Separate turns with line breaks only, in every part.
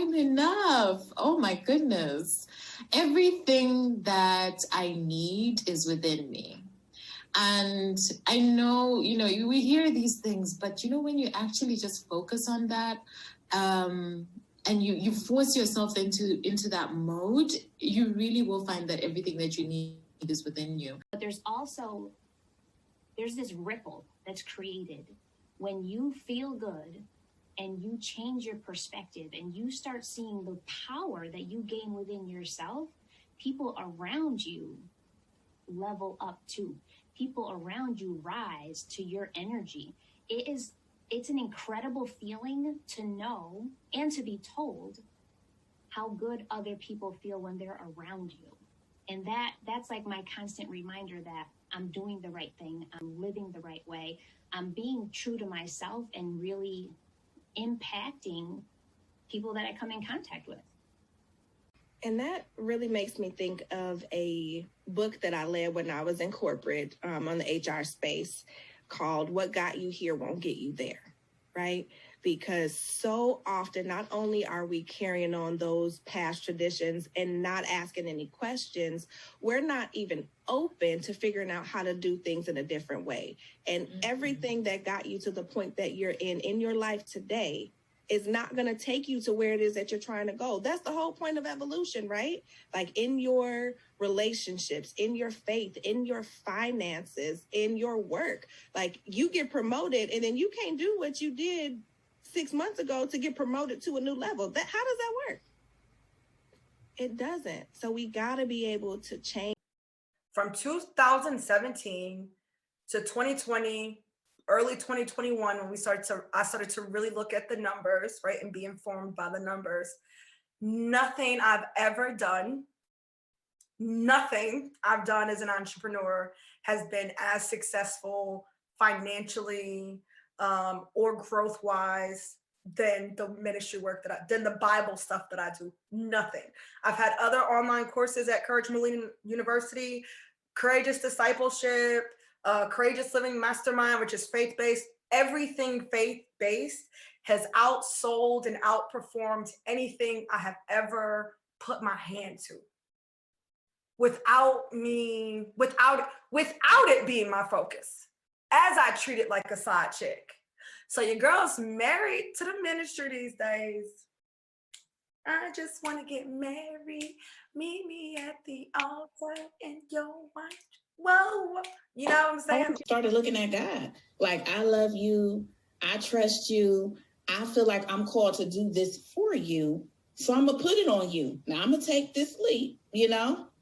am enough. Oh my goodness. Everything that I need is within me. And I know, we hear these things, but when you actually just focus on that, and you force yourself into that mode, you really will find that everything that you need is within you.
But there's this ripple that's created when you feel good and you change your perspective and you start seeing the power that you gain within yourself. People around you level up too. People around you rise to your energy. It's an incredible feeling to know and to be told how good other people feel when they're around you. And that's like my constant reminder that I'm doing the right thing. I'm living the right way. I'm being true to myself and really impacting people that I come in contact with.
And that really makes me think of a book that I led when I was in corporate on the HR space called What Got You Here Won't Get You There, right? Because so often, not only are we carrying on those past traditions and not asking any questions, we're not even open to figuring out how to do things in a different way. And everything that got you to the point that you're in your life today is not going to take you to where it is that you're trying to go. That's the whole point of evolution, right? Like in your relationships, in your faith, in your finances, in your work, like you get promoted and then you can't do what you did 6 months ago to get promoted to a new level. How does that work? It doesn't. So we got to be able to change.
From 2017 to 2020, early 2021, when I started to really look at the numbers, right, and be informed by the numbers. Nothing I've done as an entrepreneur has been as successful financially or growth-wise than the ministry work than the Bible stuff that I do. Nothing. I've had other online courses at Courage Millennium University, Courageous Discipleship, Courageous Living Mastermind, which is faith-based. Everything faith-based has outsold and outperformed anything I have ever put my hand to. Without it being my focus, as I treat it like a side chick. So your girl's married to the ministry these days. I just want to get married. Meet me at the altar in your white. Whoa, you know what I'm saying?
I started looking at God. Like, I love you. I trust you. I feel like I'm called to do this for you. So I'm going to put it on you. Now I'm going to take this leap,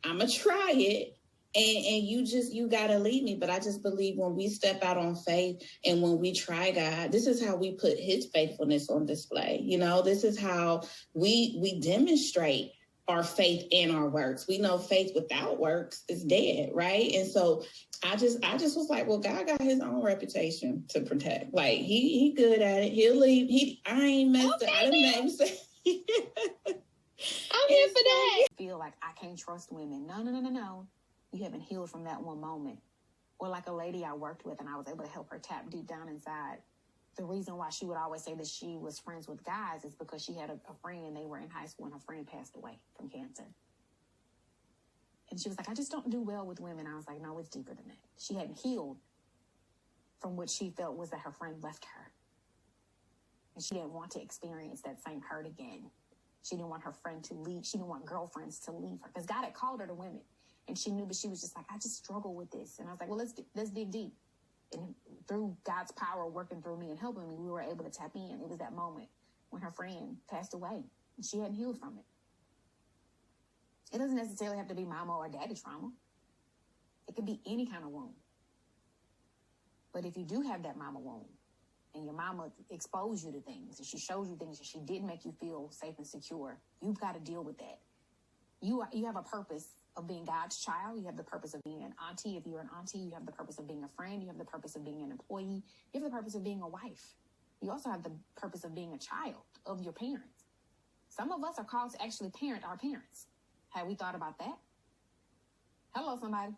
I'm going to try it. And you got to lead me. But I just believe when we step out on faith and when we try God, this is how we put his faithfulness on display. This is how we demonstrate our faith in our works. We know faith without works is dead, right? And so I just was like, well, God got his own reputation to protect. Like he good at it. He'll leave. I ain't messed up. I didn't make mistake.
I'm here for that.
I feel like I can't trust women. No. You haven't healed from that one moment. Or like a lady I worked with and I was able to help her tap deep down inside. The reason why she would always say that she was friends with guys is because she had a friend and they were in high school and her friend passed away from cancer. And she was like, I just don't do well with women. I was like, no, it's deeper than that. She hadn't healed from what she felt was that her friend left her. And she didn't want to experience that same hurt again. She didn't want her friend to leave. She didn't want girlfriends to leave her because God had called her to women. And she knew, but she was just like, I just struggle with this. And I was like, well, let's dig deep. And through God's power working through me and helping me, we were able to tap in. It was that moment when her friend passed away and she hadn't healed from it. It doesn't necessarily have to be mama or daddy trauma. It could be any kind of wound. But if you do have that mama wound and your mama exposed you to things and she shows you things and she didn't make you feel safe and secure, you've got to deal with that. You have a purpose of being God's child. You have the purpose of being an auntie. If you're an auntie, you have the purpose of being a friend. You have the purpose of being an employee. You have the purpose of being a wife. You also have the purpose of being a child of your parents. Some of us are called to actually parent our parents. Have we thought about that? Hello, somebody.